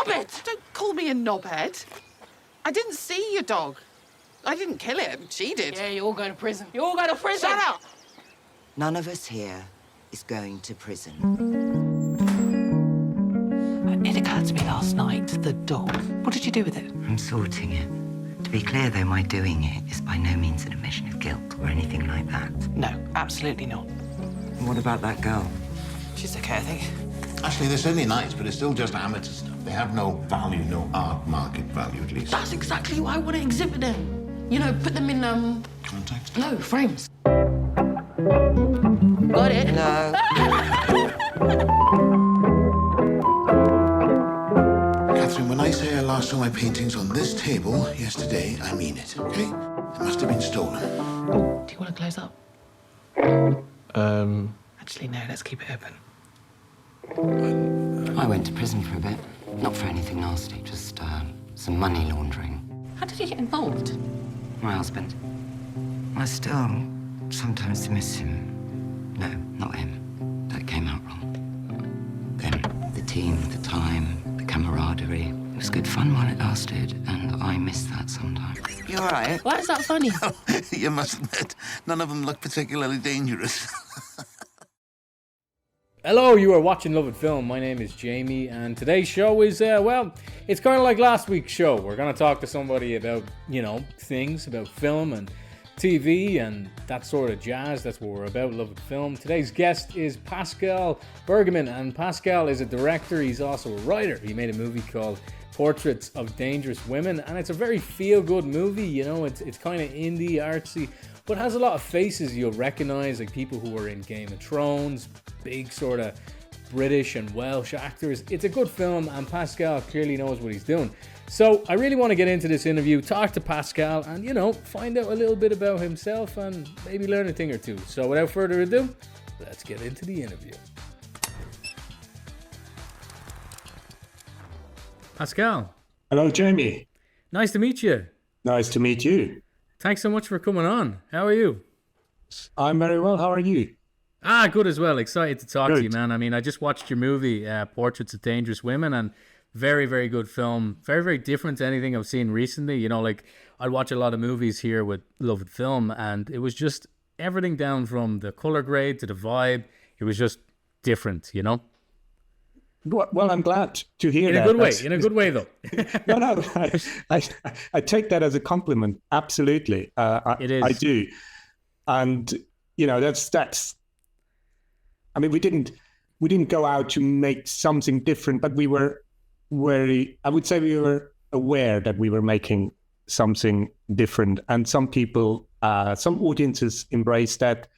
Lovett! Don't call me a knobhead. I didn't see your dog. I didn't kill it. She did. Yeah, you all go to prison. You all go to prison! Shut up! None of us here is going to prison. It occurred to me last night, the dog. What did you do with it? I'm sorting it. To be clear, though, my doing it is by no means an admission of guilt or anything like that. No, absolutely not. And what about that girl? She's okay, I think. Actually, they're certainly nice, but it's still just amateur stuff. They have no value, no art market value, at least. That's exactly why I want to exhibit them. You know, put them in, Context? No, frames. Got it? No. Catherine, when I say I last saw my paintings on this table yesterday, I mean it, okay? It must have been stolen. Do you want to close up? Actually, no, let's keep it open. I went to prison for a bit. Not for anything nasty, just some money laundering. How did you get involved? My husband. I still sometimes miss him. No, not him. That came out wrong. Them, the team, the time, the camaraderie. It was good fun while it lasted, and I miss that sometimes. You all right? Why is that funny? You must admit, none of them look particularly dangerous. Hello, you are watching Lovett Film. My name is Jamie, and today's show is, well, it's kind of like last week's show. We're going to talk to somebody about, things about film and TV and that sort of jazz. That's what we're about, Lovett Film. Today's guest is Pascal Bergamin, and Pascal is a director. He's also a writer. He made a movie called Portraits of Dangerous Women, and it's a very feel-good movie. It's kind of indie, artsy, but has a lot of faces you'll recognize, like people who were in Game of Thrones, big sort of British and Welsh actors. It's a good film, and Pascal clearly knows what he's doing. So I really want to get into this interview, talk to Pascal, and, find out a little bit about himself and maybe learn a thing or two. So without further ado, let's get into the interview. Pascal. Hello, Jamie. Nice to meet you. Nice to meet you. Thanks so much for coming on. How are you? I'm very well. How are you? Good as well. Excited to talk to you, man. I mean, I just watched your movie, Portraits of Dangerous Women, and very, very good film. Very, very different to anything I've seen recently. I'd watch a lot of movies here with Lovett Film, and it was just everything down from the color grade to the vibe. It was just different, Well, I'm glad to hear that. In a good way, though. No, I take that as a compliment. Absolutely. It is. I do. And, that's. I mean, we didn't go out to make something different, but we were I would say we were aware that we were making something different. And some people, some audiences embrace that,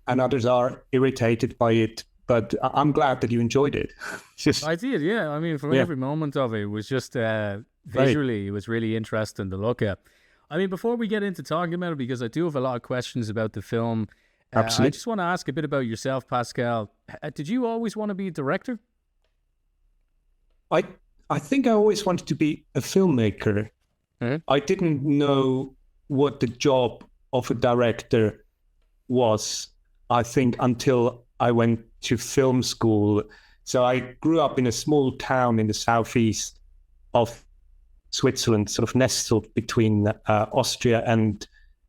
and others are irritated by it. But I'm glad that you enjoyed it. I did, yeah. I mean, from every moment of it was just visually, it was really interesting to look at. I mean, before we get into talking about it, because I do have a lot of questions about the film, Absolutely. I just want to ask a bit about yourself, Pascal. Did you always want to be a director? I think I always wanted to be a filmmaker. Mm-hmm. I didn't know what the job of a director was, I think, until I went to film school. So I grew up in a small town in the southeast of Switzerland, sort of nestled between Austria and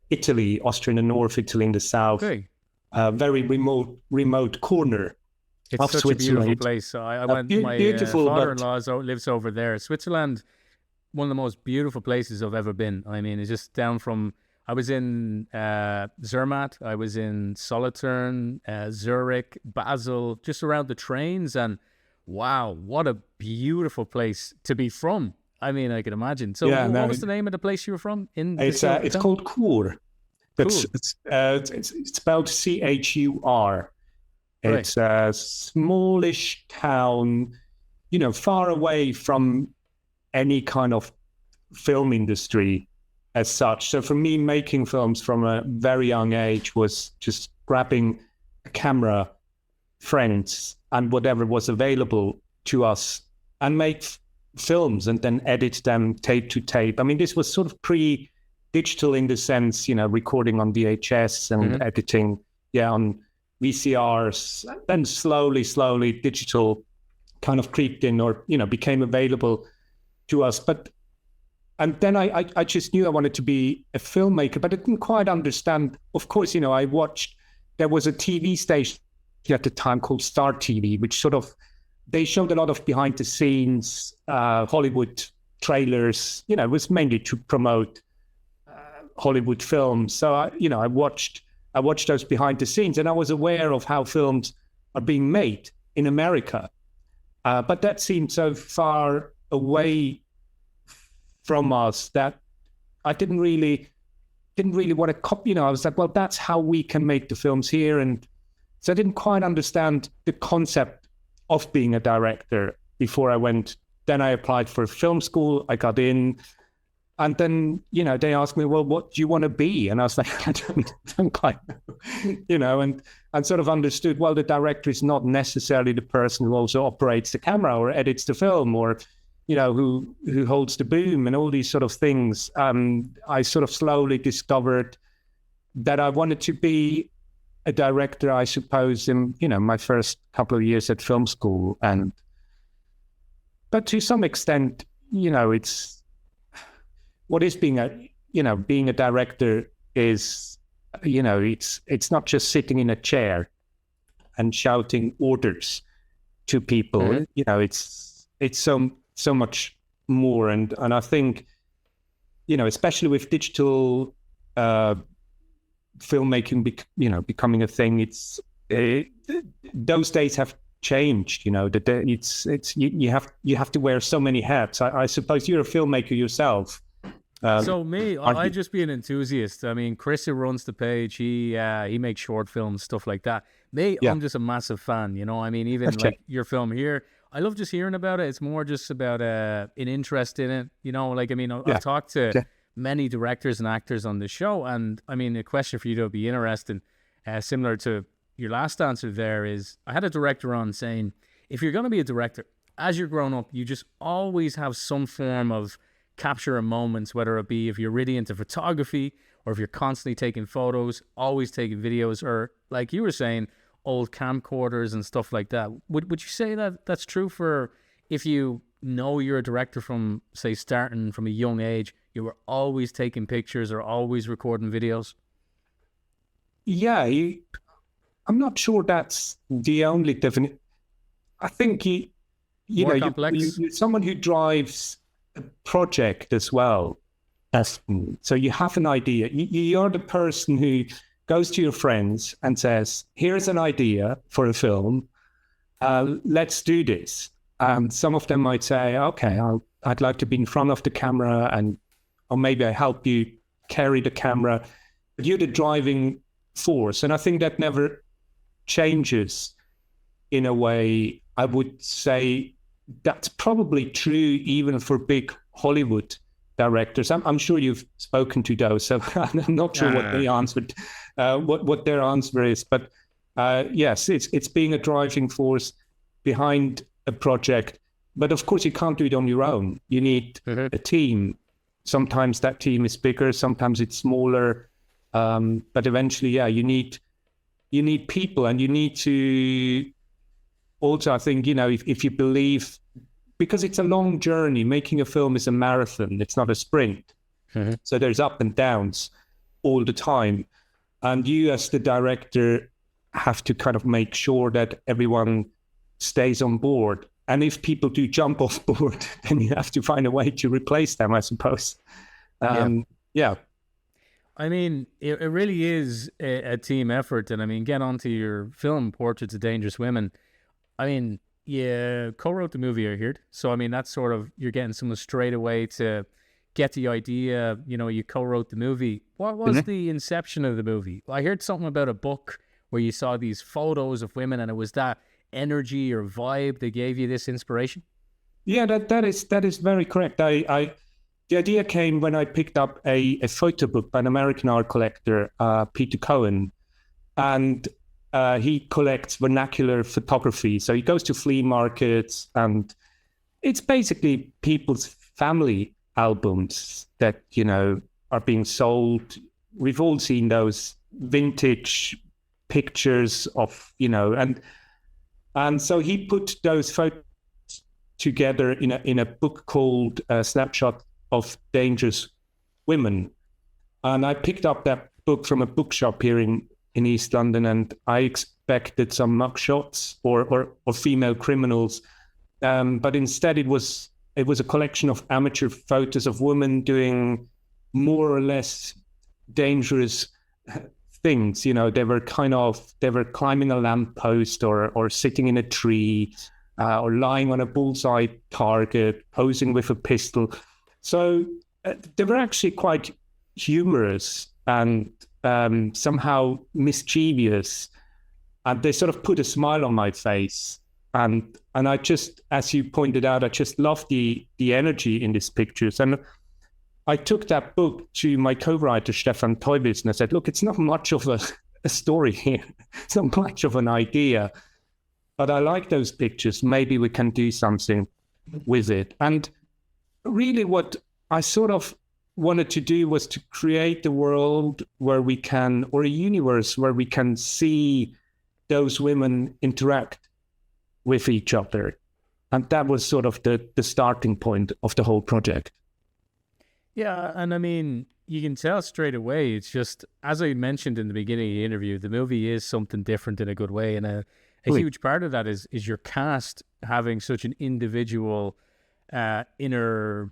Italy, Austria in the north, Italy in the south. Okay. Very remote corner It's of such Switzerland. a beautiful place. I went. My beautiful, father-in-law lives over there. Switzerland, one of the most beautiful places I've ever been. I mean, it's just down from. I was in Zermatt. I was in Solothurn, Zurich, Basel, just around the trains, and wow, what a beautiful place to be from. I mean, I can imagine. So, what was the name of the place you were from? It's called Chur. It's spelled Chur. Right. It's a smallish town, far away from any kind of film industry as such. So for me, making films from a very young age was just grabbing a camera, friends, and whatever was available to us, and make films and then edit them tape to tape. I mean, this was sort of pre-digital in the sense, recording on VHS and editing, on VCRs. Then slowly, digital kind of creeped in or, became available to us. And then I just knew I wanted to be a filmmaker, but I didn't quite understand. Of course, I watched, there was a TV station at the time called Star TV, which they showed a lot of behind the scenes Hollywood trailers. It was mainly to promote Hollywood films. So I watched those behind the scenes, and I was aware of how films are being made in America. But that seemed so far away from us that I didn't really want to copy. I was like, well, that's how we can make the films here. And so I didn't quite understand the concept of being a director before I went. Then I applied for film school. I got in. And then, they asked me, well, what do you want to be? And I was like, I don't quite know, and sort of understood, well, the director is not necessarily the person who also operates the camera or edits the film or, who holds the boom and all these sort of things. I sort of slowly discovered that I wanted to be a director, I suppose, in, my first couple of years at film school. But to some extent, it's, what is being a director is, it's not just sitting in a chair and shouting orders to people. Mm-hmm. It's so much more. And I think, especially with digital filmmaking, becoming a thing, those days have changed. That you have to wear so many hats. I suppose you're a filmmaker yourself. So me, I just be an enthusiast. I mean, Chris, who runs the page, he makes short films, stuff like that. I'm just a massive fan. I mean, even like your film here, I love just hearing about it. It's more just about an interest in it. I've talked to many directors and actors on the show, and I mean, a question for you to be interested, similar to your last answer there, is I had a director on saying, if you're going to be a director, as you're growing up, you just always have some form of capture moments, whether it be if you're really into photography or if you're constantly taking photos, always taking videos, or like you were saying, old camcorders and stuff like that. Would you say that that's true for if you know you're a director from, say, starting from a young age, you were always taking pictures or always recording videos? Yeah, I'm not sure that's the only definition. I think you're someone who drives a project as well. So you have an idea. You're the person who goes to your friends and says, here's an idea for a film. Let's do this. Some of them might say, okay, I'd like to be in front of the camera, or maybe I help you carry the camera. But you're the driving force. And I think that never changes in a way. I would say that's probably true even for big Hollywood directors. I'm sure you've spoken to those, so I'm not sure what they answered, what their answer is. But yes, it's being a driving force behind a project. But of course, you can't do it on your own. You need a team. Sometimes that team is bigger, sometimes it's smaller. But eventually, you need people, and you need to also, I think, if you believe, because it's a long journey, making a film is a marathon, it's not a sprint. Mm-hmm. So there's up and downs all the time. And you as the director have to kind of make sure that everyone stays on board. And if people do jump off board, then you have to find a way to replace them, I suppose. Yeah. I mean, it really is a team effort. And I mean, get onto your film, Portraits of Dangerous Women. I mean, you co-wrote the movie, I heard. So, I mean, that's sort of, you're getting someone straight away to get the idea, you co-wrote the movie. What was the inception of the movie? I heard something about a book where you saw these photos of women, and it was that energy or vibe that gave you this inspiration. Yeah, that is very correct. The idea came when I picked up a photo book by an American art collector, Peter Cohen, and he collects vernacular photography. So he goes to flea markets, and it's basically people's family albums that, are being sold. We've all seen those vintage pictures of, and so he put those photos together in a book called Snapshot of Dangerous Women. And I picked up that book from a bookshop here in East London, and I expected some mugshots or female criminals. But instead it was a collection of amateur photos of women doing more or less dangerous things. You know, they were climbing a lamppost or sitting in a tree, or lying on a bullseye target, posing with a pistol. So they were actually quite humorous and somehow mischievous, and they sort of put a smile on my face. And I just, as you pointed out, I just loved the energy in these pictures. And I took that book to my co-writer, Stefan Teubis, and I said, look, it's not much of a story here. It's not much of an idea, but I like those pictures. Maybe we can do something with it. And really what I sort of wanted to do was to create a world where we can, or a universe where we can see those women interact with each other. And that was sort of the starting point of the whole project. Yeah, and I mean, you can tell straight away. It's just, as I mentioned in the beginning of the interview, the movie is something different in a good way. And a huge part of that is your cast having such an individual inner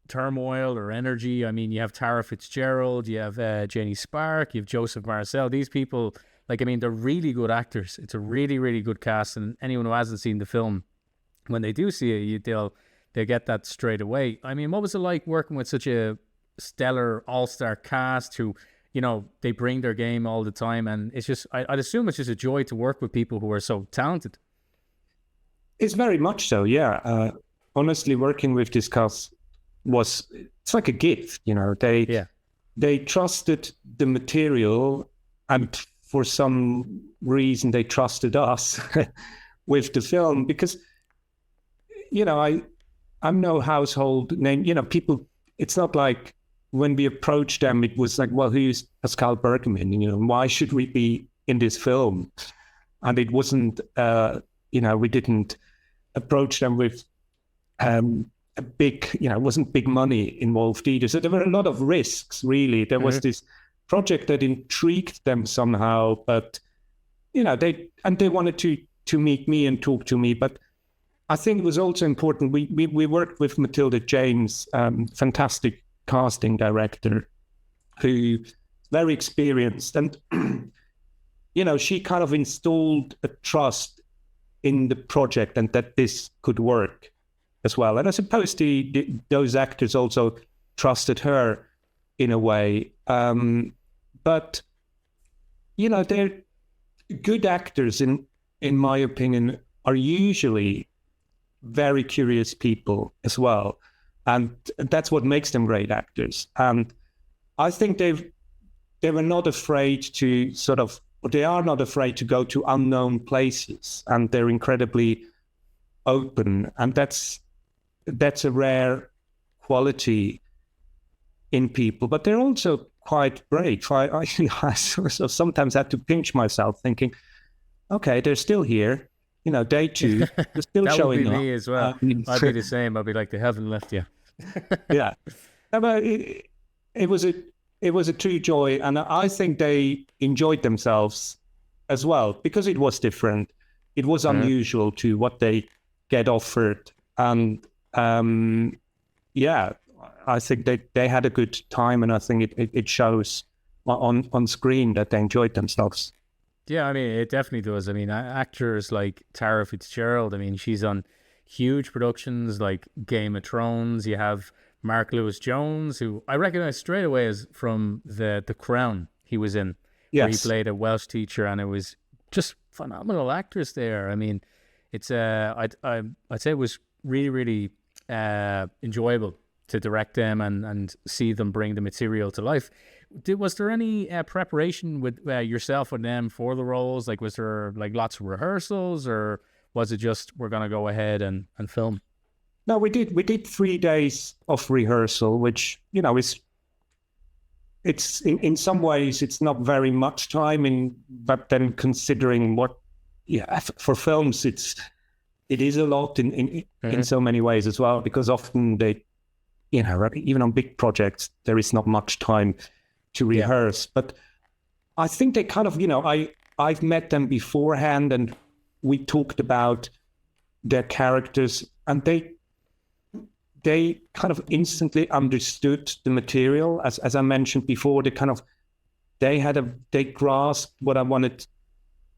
turmoil or energy. I mean, you have Tara Fitzgerald, you have Janie Spark, you have Joseph Marcel. These people, like, I mean, they're really good actors. It's a really, really good cast. And anyone who hasn't seen the film, when they do see it, they'll get that straight away. I mean, what was it like working with such a stellar all-star cast who, you know, they bring their game all the time? And it's just, I'd assume it's just a joy to work with people who are so talented. It's very much so, yeah. Honestly, working with this cast it's like a gift, you know. They trusted the material, and for some reason they trusted us with the film, because, you know, I'm no household name. You know, people, it's not like when we approached them, it was like, well, who's Pascal Bergamin? You know, why should we be in this film? And it wasn't, you know, we didn't approach them with a big, you know, it wasn't big money involved either. So there were a lot of risks, really. There was this project that intrigued them somehow, but, you know, they wanted to meet me and talk to me. But I think it was also important. We worked with Matilda James, fantastic casting director, who very experienced, and you know, she kind of installed a trust in the project and that this could work as well. And I suppose those actors also trusted her in a way. But you know, they're good actors in my opinion are usually very curious people as well, and that's what makes them great actors. And I think they were not afraid to they are not afraid to go to unknown places, and they're incredibly open, and that's a rare quality in people. But they're also quite brave. I sort of sometimes had to pinch myself, thinking, okay, they're still here. You know, day two, they're still that showing would be up. Me as well. I'd be the same. I'd be like, they haven't left you. Yeah, but it was a true joy, and I think they enjoyed themselves as well, because it was different. It was unusual to what they get offered, and yeah, I think they had a good time, and I think it shows on screen that they enjoyed themselves. Yeah, I mean, it definitely does. I mean, actors like Tara Fitzgerald, I mean, she's on huge productions like Game of Thrones. You have Mark Lewis-Jones, who I recognize straight away as from the Crown he was in, where he played a Welsh teacher, and it was just phenomenal actors there. I mean, it's I'd say it was really, really enjoyable to direct them and see them bring the material to life. Was there any preparation with yourself and them for the roles? Like, was there like lots of rehearsals, or was it just we're going to go ahead and film? No, we did 3 days of rehearsal, which, you know, it's in some ways it's not very much time, but then considering for films it's it is a lot in so many ways as well, because often they, even on big projects, there is not much time to rehearse. But I think they kind of, I've met them beforehand and we talked about their characters, and they kind of instantly understood the material. As I mentioned before, they grasped what I wanted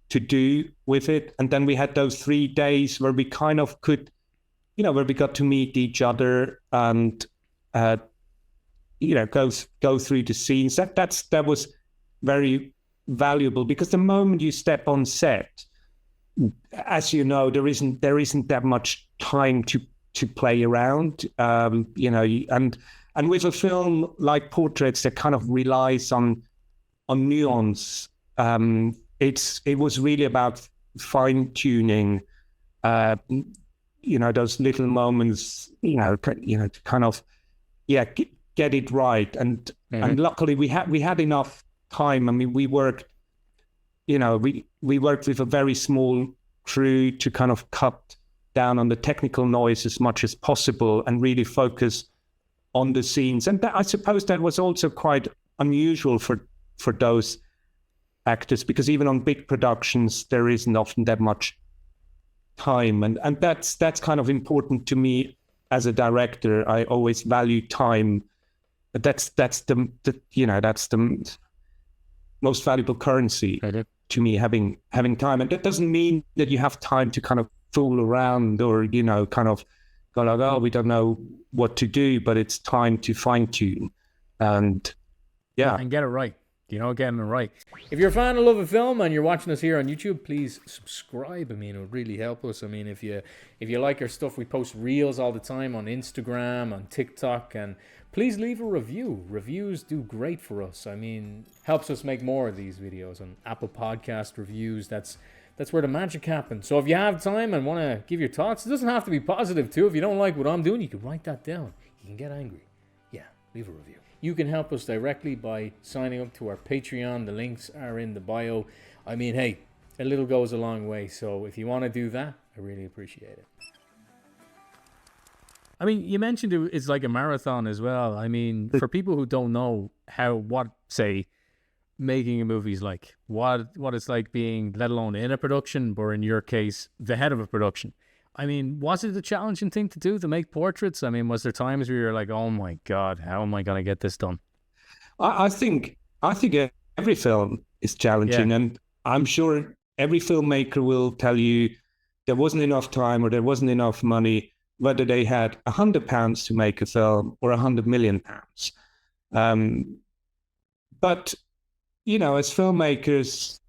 to do with it. And then we had those 3 days where we kind of could, where we got to meet each other and, go through the scenes. That was very valuable, because the moment you step on set, as you know, there isn't that much time to play around, and with a film like Portraits that kind of relies on nuance, it was really about fine tuning, those little moments, to kind of, get it right. And luckily we had enough time. I mean, we worked with a very small crew to kind of cut down on the technical noise as much as possible and really focus on the scenes. And I suppose that was also quite unusual for those actors, because even on big productions, there isn't often that much time. And that's kind of important to me as a director. I always value time. That's the most valuable currency to me, having time. And that doesn't mean that you have time to kind of fool around or, kind of go like, oh, we don't know what to do, but it's time to fine tune and get it right. Getting it right. If you're a fan of Lovett Film and you're watching us here on YouTube, please subscribe. I mean, it would really help us. I mean, if you like our stuff, we post reels all the time on Instagram, on TikTok, and please leave a review. Reviews do great for us. I mean, helps us make more of these videos. On Apple Podcast reviews, that's where the magic happens. So if you have time and want to give your thoughts, it doesn't have to be positive too. If you don't like what I'm doing, you can write that down. You can get angry. Yeah, leave a review. You can help us directly by signing up to our Patreon. The links are in the bio. I mean, hey, a little goes a long way. So if you want to do that, I really appreciate it. I mean, you mentioned it's like a marathon as well. I mean, for people who don't know what making a movie is like, what it's like being, let alone in a production, or in your case, the head of a production. I mean, was it a challenging thing to do, to make Portraits? I mean, was there times where you're like, oh my God, how am I going to get this done? I think every film is challenging, and I'm sure every filmmaker will tell you there wasn't enough time or there wasn't enough money, whether they had £100 to make a film or £100 million. But, as filmmakers,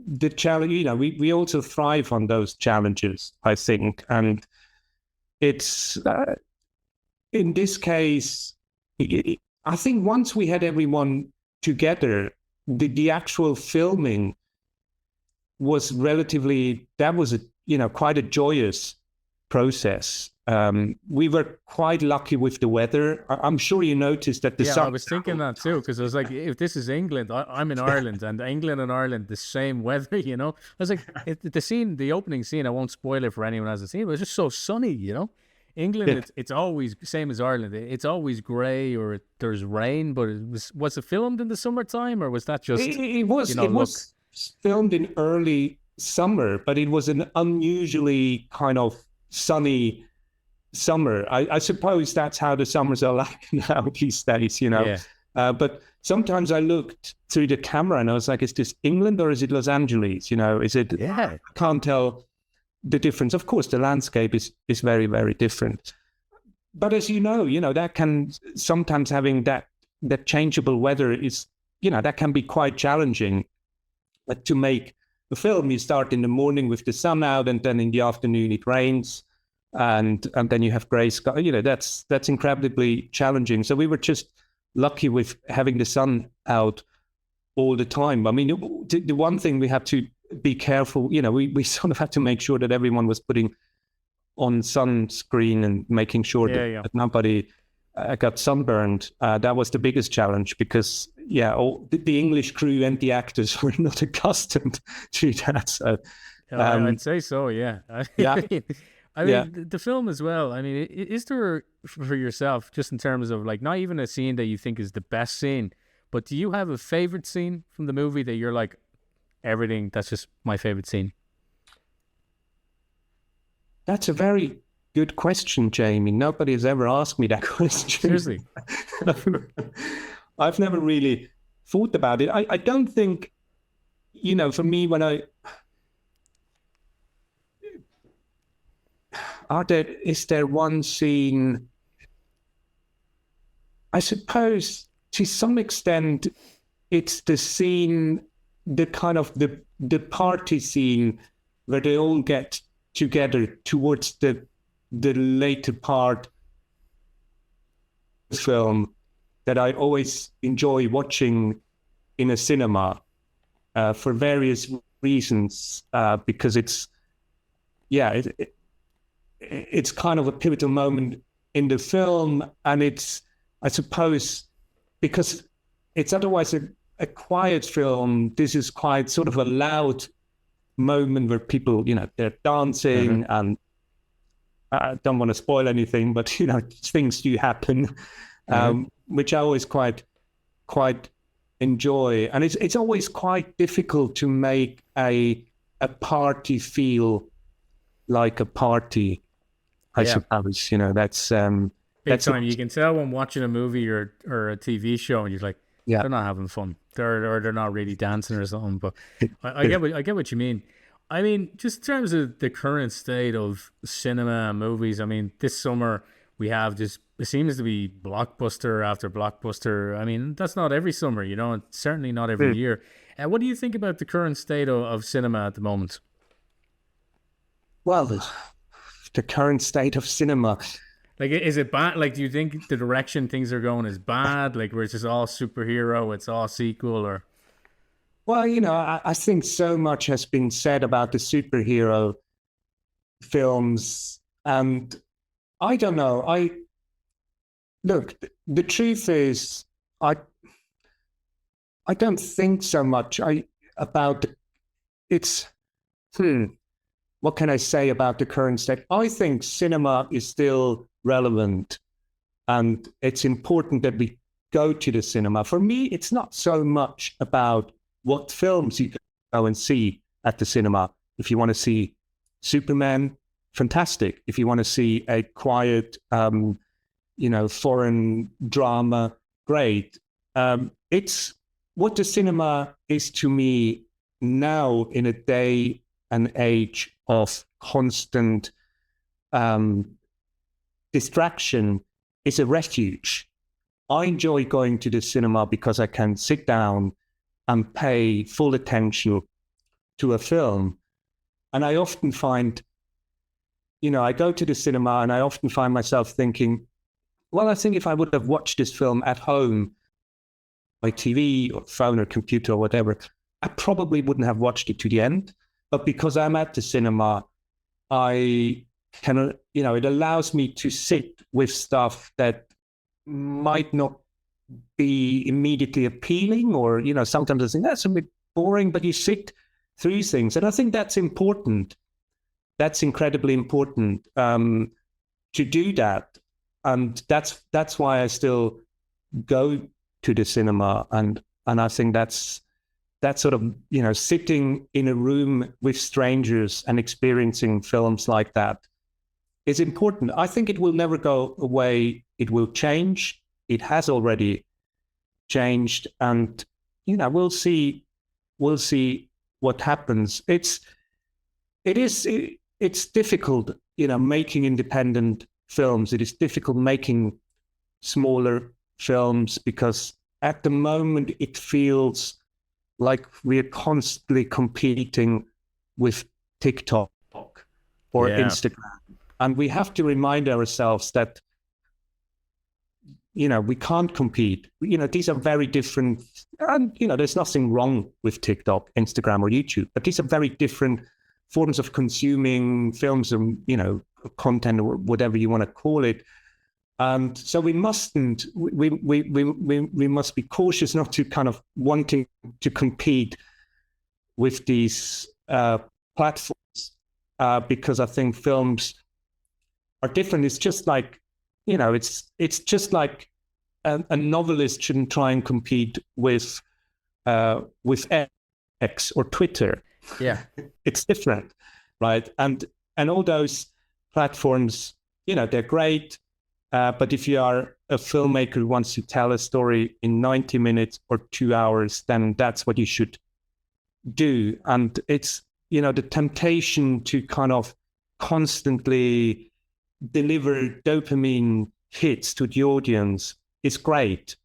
the challenge, we also thrive on those challenges, I think. And it's, in this case, I think once we had everyone together, the actual filming was quite a joyous process. We were quite lucky with the weather. I'm sure you noticed that I was thinking that too, because I was like, if this is England, I'm in Ireland, and England and Ireland, the same weather, I was like, the opening scene, I won't spoil it for anyone who hasn't seen it, but it's just so sunny, England, it's always same as Ireland. It's always grey or there's rain, but was it filmed in the summertime, or was that just, it was filmed in early summer, but it was an unusually kind of sunny summer. I suppose that's how the summers are like now these days, but sometimes I looked through the camera and I was like, is this England or is it Los Angeles? Is it? I can't tell the difference. Of course, the landscape is very, very different. But as you know, that can sometimes, having that changeable weather is, that can be quite challenging. But to make a film, you start in the morning with the sun out, and then in the afternoon it rains. And then you have grey sky. That's incredibly challenging. So we were just lucky with having the sun out all the time. I mean, the one thing we had to be careful, we sort of had to make sure that everyone was putting on sunscreen and making sure that nobody got sunburned. That was the biggest challenge, because the English crew and the actors were not accustomed to that. So, I'd say so, yeah. I mean, Yeah. the film as well. I mean, is there for yourself, just in terms of like, not even a scene that you think is the best scene, but do you have a favorite scene from the movie that you're like, everything, that's just my favorite scene? That's a very good question, Jamie. Nobody has ever asked me that question. Seriously. I've never really thought about it. I don't think, for me, is there one scene? I suppose to some extent it's the scene, the kind of the party scene where they all get together towards the later part of the film, that I always enjoy watching in a cinema for various reasons, because it's kind of a pivotal moment in the film, and it's, I suppose, because it's otherwise a quiet film, this is quite sort of a loud moment where people, they're dancing, and I don't want to spoil anything, but things do happen, which I always quite enjoy. And it's always quite difficult to make a party feel like a party, I suppose. That's Big time. You can tell when watching a movie or a TV show, and you're like, they're not having fun. They're not really dancing or something. But I get what you mean. I mean, just in terms of the current state of cinema and movies, I mean, this summer we have it seems to be blockbuster after blockbuster. I mean, that's not every summer, it's certainly not every year. What do you think about the current state of cinema at the moment? Well, the current state of cinema. Like, is it bad? Like, do you think the direction things are going is bad? Like, where it's just all superhero, it's all sequel, or? Well, I think so much has been said about the superhero films, and I don't know. Look, the truth is, I don't think so much about it's. What can I say about the current state? I think cinema is still relevant, and it's important that we go to the cinema. For me, it's not so much about what films you can go and see at the cinema. If you want to see Superman, fantastic. If you want to see a quiet, foreign drama, great. It's what the cinema is to me now, in a day and age of constant distraction, is a refuge. I enjoy going to the cinema because I can sit down and pay full attention to a film. And I often find, I go to the cinema and I often find myself thinking, well, I think if I would have watched this film at home, by TV or phone or computer or whatever, I probably wouldn't have watched it to the end. But because I'm at the cinema, I can, it allows me to sit with stuff that might not be immediately appealing, or sometimes I think that's a bit boring, but you sit through things, and I think that's important. That's incredibly important to do that, and that's why I still go to the cinema, and I think that's sort of sitting in a room with strangers and experiencing films like that is important. I think it will never go away. It will change. It has already changed, and we'll see what happens. It's difficult, making independent films. It is difficult making smaller films because at the moment it feels like we're constantly competing with TikTok or Instagram, and we have to remind ourselves that we can't compete. These are very different, and there's nothing wrong with TikTok, Instagram, or YouTube, but these are very different forms of consuming films and content, or whatever you want to call it. And so we must be cautious not to kind of wanting to compete with these platforms, because I think films are different. It's just like, it's just like a novelist shouldn't try and compete with X or Twitter. Yeah. It's different, right? And all those platforms, they're great. But if you are a filmmaker who wants to tell a story in 90 minutes or 2 hours, then that's what you should do. And it's, the temptation to kind of constantly deliver dopamine hits to the audience is great.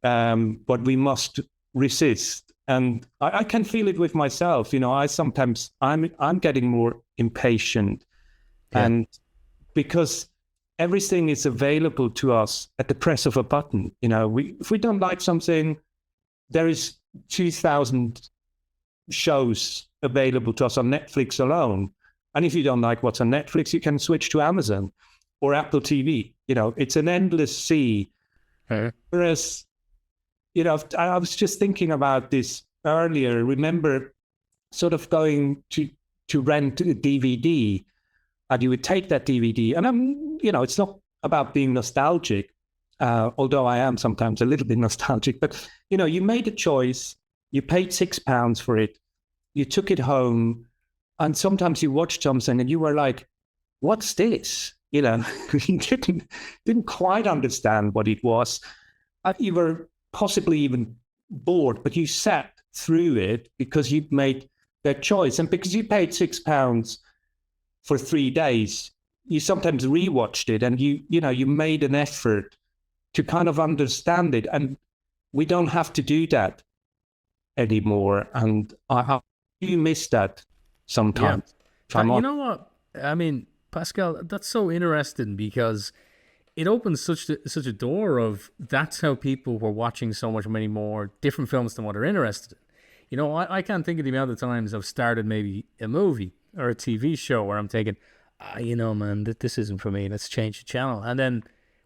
But we must resist. And I can feel it with myself. I'm getting more impatient. Yeah. And because everything is available to us at the press of a button. If we don't like something, there is 2,000 shows available to us on Netflix alone. And if you don't like what's on Netflix, you can switch to Amazon or Apple TV. It's an endless sea. Whereas, I was just thinking about this earlier. Remember sort of going to rent a DVD, and you would take that DVD, and it's not about being nostalgic, although I am sometimes a little bit nostalgic, but, you made a choice, you paid £6 for it, you took it home, and sometimes you watched something and you were like, what's this? You didn't quite understand what it was. You were possibly even bored, but you sat through it because you made that choice. And because you paid £6 for 3 days, you sometimes rewatched it, and you made an effort to kind of understand it. And we don't have to do that anymore. And I do miss that sometimes. Yeah. You know what? I mean, Pascal, that's so interesting because it opens such a door of that's how people were watching so many more different films than what they're interested in. I can't think of the amount of times I've started maybe a movie or a TV show where I'm thinking, man, this isn't for me. Let's change the channel. And then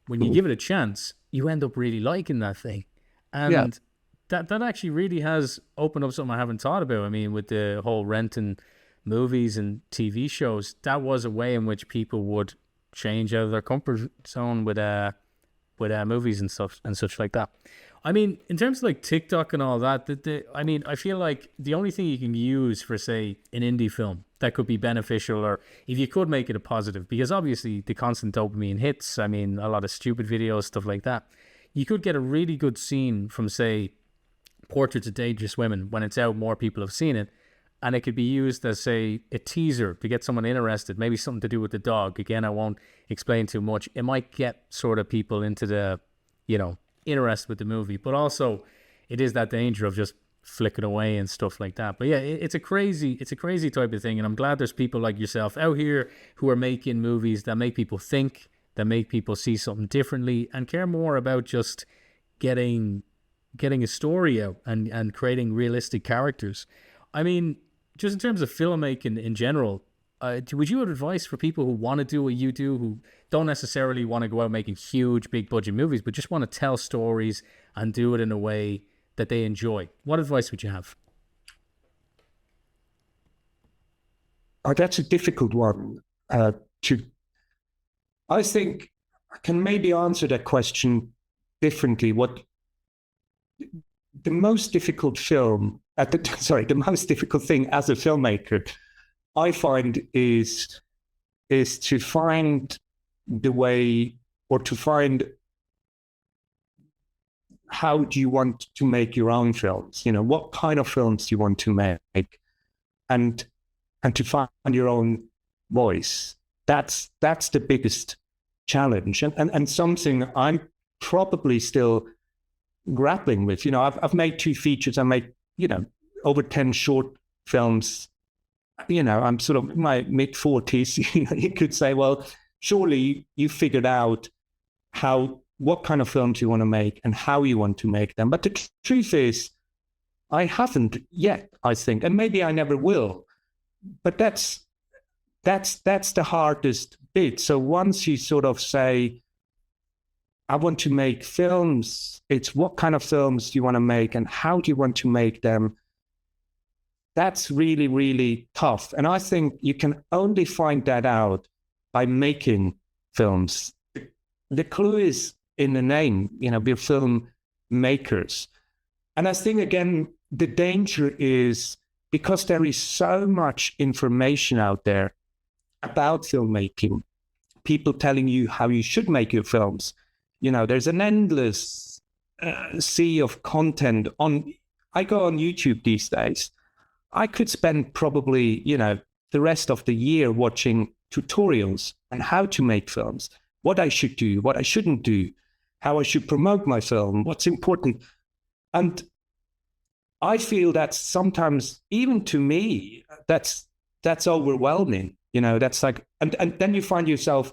when you give it a chance, you end up really liking that thing. And that actually really has opened up something I haven't thought about. I mean, with the whole renting movies and TV shows, that was a way in which people would change out of their comfort zone with movies and stuff and such like that. I mean, in terms of like TikTok and all that, I feel like the only thing you can use for, say, an indie film that could be beneficial, or if you could make it a positive, because obviously the constant dopamine hits, I mean, a lot of stupid videos, stuff like that. You could get a really good scene from, say, Portraits of Dangerous Women when it's out, more people have seen it, and it could be used as, say, a teaser to get someone interested, maybe something to do with the dog. Again, I won't explain too much. It might get sort of people into the, interest with the movie, but also it is that danger of just flicking away and stuff like that. But yeah, it's a crazy type of thing, and I'm glad there's people like yourself out here who are making movies that make people think, that make people see something differently, and care more about just getting a story out and creating realistic characters. I mean, just in terms of filmmaking in general, would you have advice for people who want to do what you do, who don't necessarily want to go out making huge, big budget movies, but just want to tell stories and do it in a way that they enjoy? What advice would you have? Oh, that's a difficult one. I think I can maybe answer that question differently. What the most difficult thing as a filmmaker, I find is to find the way, or to find how do you want to make your own films? What kind of films do you want to make, and to find your own voice. That's the biggest challenge, and something I'm probably still grappling with. I've made 2 features. I made over 10 short films. I'm sort of in my mid-40s. You could say, well, surely you figured out what kind of films you want to make and how you want to make them. But the truth is, I haven't yet, I think, and maybe I never will. But that's the hardest bit. So once you sort of say, I want to make films, it's what kind of films do you want to make and how do you want to make them? That's really, really tough. And I think you can only find that out by making films. The clue is in the name, we're filmmakers. And I think, again, the danger is because there is so much information out there about filmmaking, people telling you how you should make your films. There's an endless sea of content I go on YouTube these days. I could spend probably, the rest of the year watching tutorials on how to make films, what I should do, what I shouldn't do, how I should promote my film, what's important. And I feel that sometimes, even to me, that's overwhelming. That's like, and then you find yourself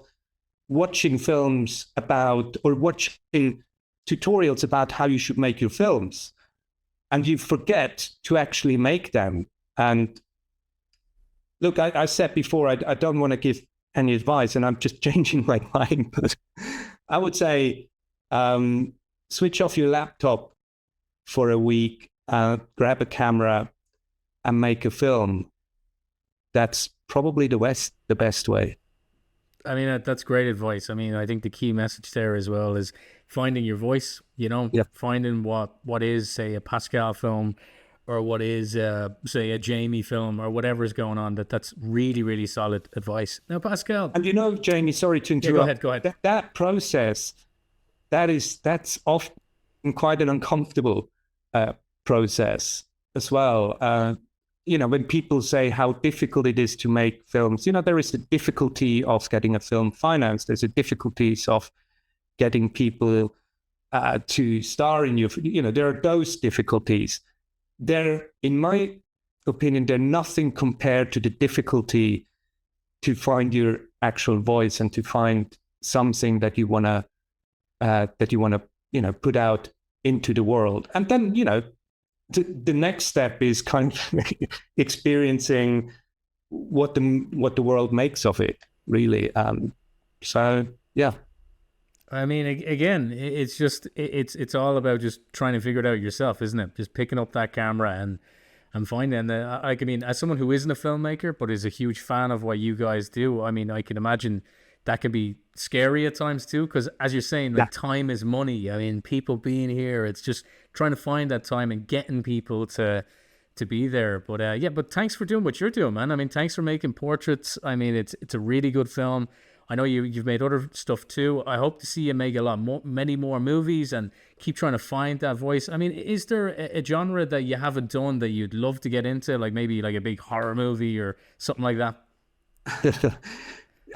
watching films about, or watching tutorials about how you should make your films, and you forget to actually make them. And look, I said before, I don't want to give any advice, and I'm just changing my mind, but I would say switch off your laptop for a week, grab a camera and make a film. That's probably the best way. I mean, that's great advice. I mean, I think the key message there as well is finding your voice, finding what is, say, a Pascal film, or what is, say, a Jamie film, or whatever is going on. That's really, really solid advice. Now, Pascal. And Jamie, sorry to interrupt. Yeah, go ahead. That process, that's often quite an uncomfortable process as well. When people say how difficult it is to make films, there is the difficulty of getting a film financed. There's the difficulties of getting people to star in your, there are those difficulties. They're, in my opinion, they're nothing compared to the difficulty to find your actual voice and to find something that you want to, put out into the world. And then, the next step is kind of experiencing what the world makes of it, really. So, yeah. I mean, again, it's just, it's all about just trying to figure it out yourself, isn't it? Just picking up that camera and finding. I mean, as someone who isn't a filmmaker, but is a huge fan of what you guys do, I mean, I can imagine that can be scary at times too, because as you're saying, time is money. I mean, people being here, it's just trying to find that time and getting people to be there. But but thanks for doing what you're doing, man. I mean, thanks for making Portraits. I mean, it's a really good film. I know you've made other stuff too. I hope to see you make many more movies and keep trying to find that voice. I mean, is there a genre that you haven't done that you'd love to get into, like maybe like a big horror movie or something like that?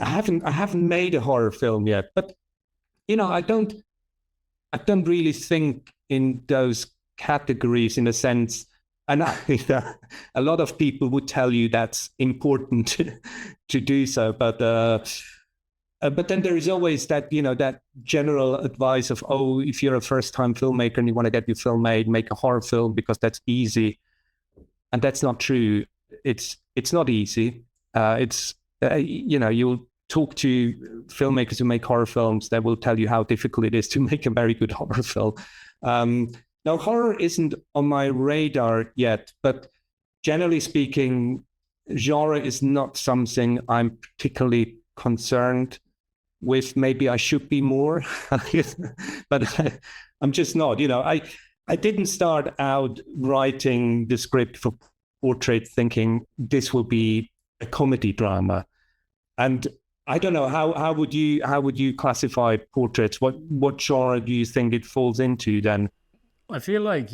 I haven't made a horror film yet, but I don't really think in those categories, in a sense. And I think that a lot of people would tell you that's important to do so, but then there is always that that general advice of, if you're a first-time filmmaker and you want to get your film made, make a horror film because that's easy, and that's not true. It's not easy. You'll talk to filmmakers who make horror films that will tell you how difficult it is to make a very good horror film. Now, horror isn't on my radar yet, but generally speaking, genre is not something I'm particularly concerned with. Maybe I should be more, but I'm just not. I didn't start out writing the script for Portrait thinking this will be a comedy drama. And I don't know, how would you classify Portraits? What genre do you think it falls into then? I feel like,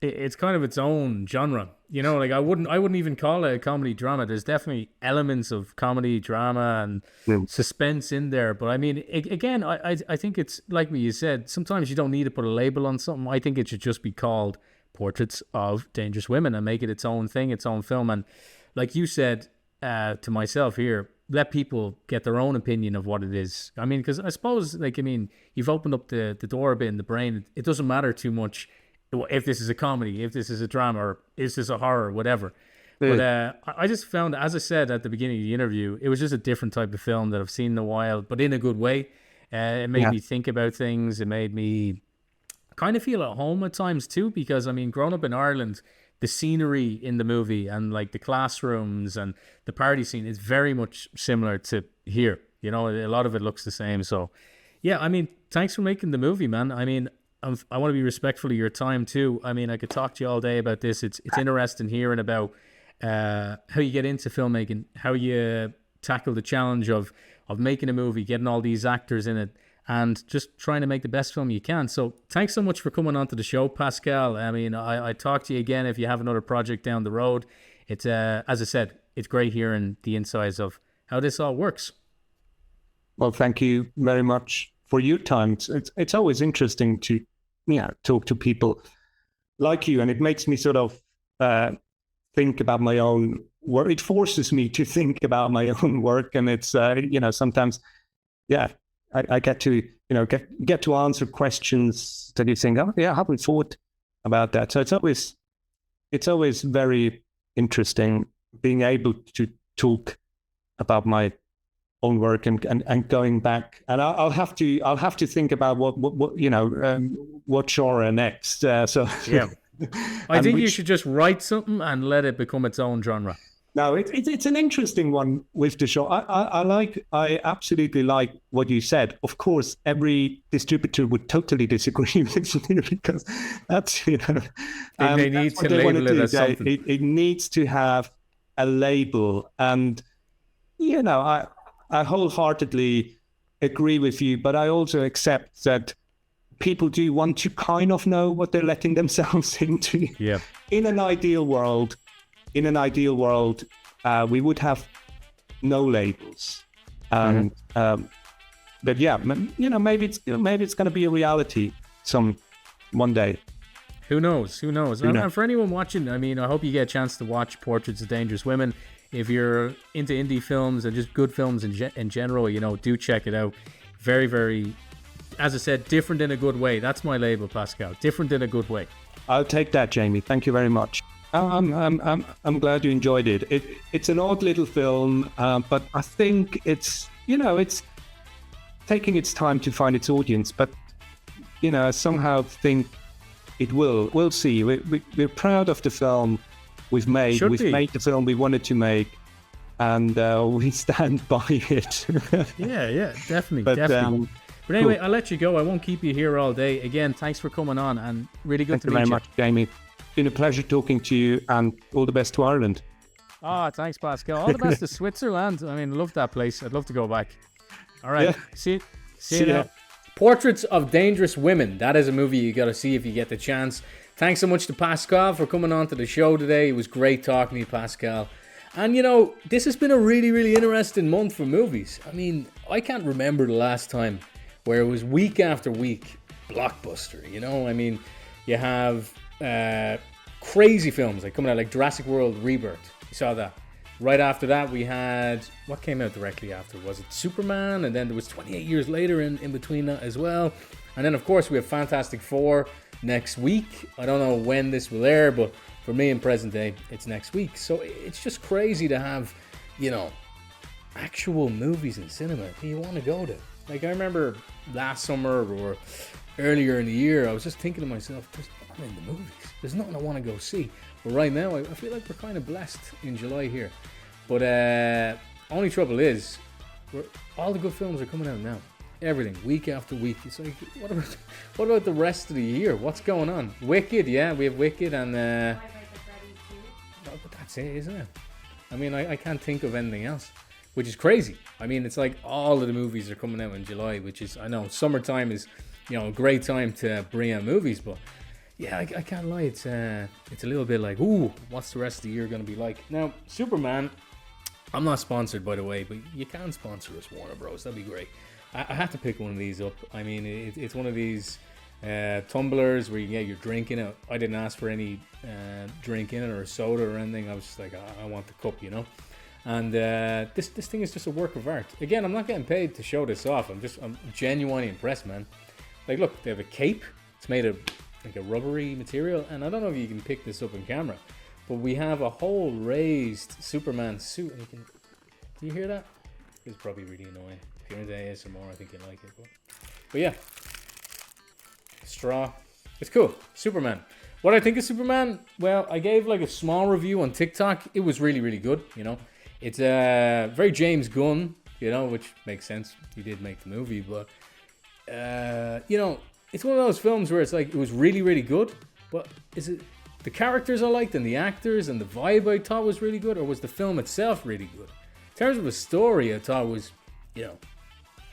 it's kind of its own genre. Like I wouldn't even call it a comedy drama. There's definitely elements of comedy, drama, and suspense in there. But I mean, again, I think it's like what you said. Sometimes you don't need to put a label on something. I think it should just be called Portraits of Dangerous Women and make it its own thing, its own film. And like you said to myself here, let people get their own opinion of what it is. I mean, because I suppose, you've opened up the door a bit in the brain. It doesn't matter too much if this is a comedy, if this is a drama, or is this a horror, whatever. Yeah. But I just found, as I said at the beginning of the interview, it was just a different type of film that I've seen in a while, but in a good way. It made me think about things. It made me kind of feel at home at times too, because, growing up in Ireland, the scenery in the movie and like the classrooms and the party scene is very much similar to here. You know, a lot of it looks the same. So, yeah, I mean, thanks for making the movie, man. I mean, I want to be respectful of your time too. I mean, I could talk to you all day about this. It's interesting hearing about how you get into filmmaking, how you tackle the challenge of making a movie, getting all these actors in it, and just trying to make the best film you can. So thanks so much for coming onto the show, Pascal. I mean, I talk to you again if you have another project down the road. It's as I said, it's great hearing the insides of how this all works. Well, thank you very much for your time. It's always interesting to talk to people like you, and it makes me sort of think about my own work. It forces me to think about my own work, and it's sometimes, I get to get to answer questions that you think, oh yeah, I haven't thought about that. So it's always very interesting being able to talk about my own work and going back, and I'll have to think about what genre next. So yeah, I think you should just write something and let it become its own genre. No, it's an interesting one with the show. I absolutely like what you said. Of course, every distributor would totally disagree with you because that's they need to label it as something. It needs to have a label, and I wholeheartedly agree with you, but I also accept that people do want to kind of know what they're letting themselves into. Yeah. In an ideal world, we would have no labels. But yeah, maybe it's going to be a reality one day. Who knows? And for anyone watching, I mean, I hope you get a chance to watch Portraits of Dangerous Women. If you're into indie films and just good films in general, do check it out. Very, very, as I said, different in a good way. That's my label, Pascal. Different in a good way. I'll take that, Jamie. Thank you very much. I'm glad you enjoyed it. It's an odd little film, but I think it's taking its time to find its audience. But I somehow think it will. We'll see. We're proud of the film we've made. We've made the film we wanted to make, and we stand by it. yeah, definitely. But anyway, cool. I'll let you go. I won't keep you here all day. Again, thanks for coming on, and really good to meet you. Thank you very much, Jamie. It's been a pleasure talking to you, and all the best to Ireland. Thanks, Pascal. All the best to Switzerland. I mean, I love that place. I'd love to go back. All right. Yeah. See you now. Portraits of Dangerous Women. That is a movie you got to see if you get the chance. Thanks so much to Pascal for coming on to the show today. It was great talking to you, Pascal. And, this has been a really, really interesting month for movies. I mean, I can't remember the last time where it was week after week blockbuster, I mean, you have crazy films coming out like Jurassic World Rebirth. You saw that. Right after that, we had, what came out directly after? Was it Superman? And then there was 28 years later in between that as well. And then, of course, we have Fantastic Four next week. I don't know when this will air, but for me in present day, it's next week. So it's just crazy to have, actual movies in cinema that you want to go to. I remember last summer or earlier in the year, I was just thinking to myself, there's nothing in the movies. There's nothing I want to go see. But right now, I feel like we're kind of blessed in July here. But only trouble is, all the good films are coming out now. Everything, week after week. It's like, what about the rest of the year? What's going on? Wicked, yeah, we have Wicked and... but that's it, isn't it? I mean, I can't think of anything else, which is crazy. I mean, it's like all of the movies are coming out in July, which is, I know, summertime is, a great time to bring out movies, but yeah, I can't lie, it's a little bit like, ooh, what's the rest of the year going to be like? Now, Superman, I'm not sponsored, by the way, but you can sponsor us, Warner Bros. That'd be great. I have to pick one of these up. I mean, it's one of these tumblers where you get your drink in it. I didn't ask for any drink in it or a soda or anything. I was just like, I want the cup, And this thing is just a work of art. Again, I'm not getting paid to show this off. I'm genuinely impressed, man. Like, look, they have a cape. It's made of like a rubbery material, and I don't know if you can pick this up in camera, but we have a whole raised Superman suit. And can you hear that? It's probably really annoying. If you're into ASMR, I think you'll like it. But yeah, straw. It's cool. Superman. What I think of Superman? Well, I gave like a small review on TikTok. It was really, really good. It's very James Gunn. you know, which makes sense. He did make the movie, but you know, it's one of those films where it's like it was really, really good, but is it the characters I liked and the actors and the vibe I thought was really good, or was the film itself really good? In terms of a story, I thought it was, you know,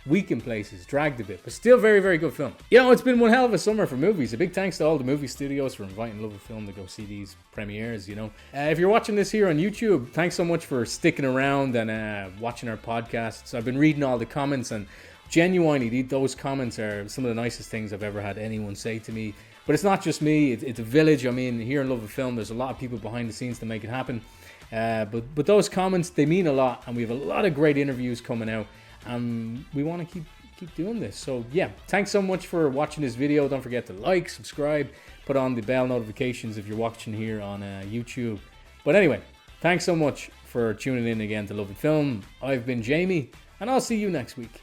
weak in places, dragged a bit, but still very, very good film. You know, it's been one hell of a summer for movies. A big thanks to all the movie studios for inviting Lovett Film to go see these premieres, you know. If you're watching this here on YouTube, thanks so much for sticking around and watching our podcasts. I've been reading all the comments, and genuinely, those comments are some of the nicest things I've ever had anyone say to me. But it's not just me, it's a village. I mean, here in Lovett Film, there's a lot of people behind the scenes to make it happen. But those comments, they mean a lot, and we have a lot of great interviews coming out. We want to keep doing this. So yeah, thanks so much for watching this video. Don't forget to like, subscribe, put on the bell notifications if you're watching here on YouTube. But anyway, thanks so much for tuning in again to Lovett Film. I've been Jamie, and I'll see you next week.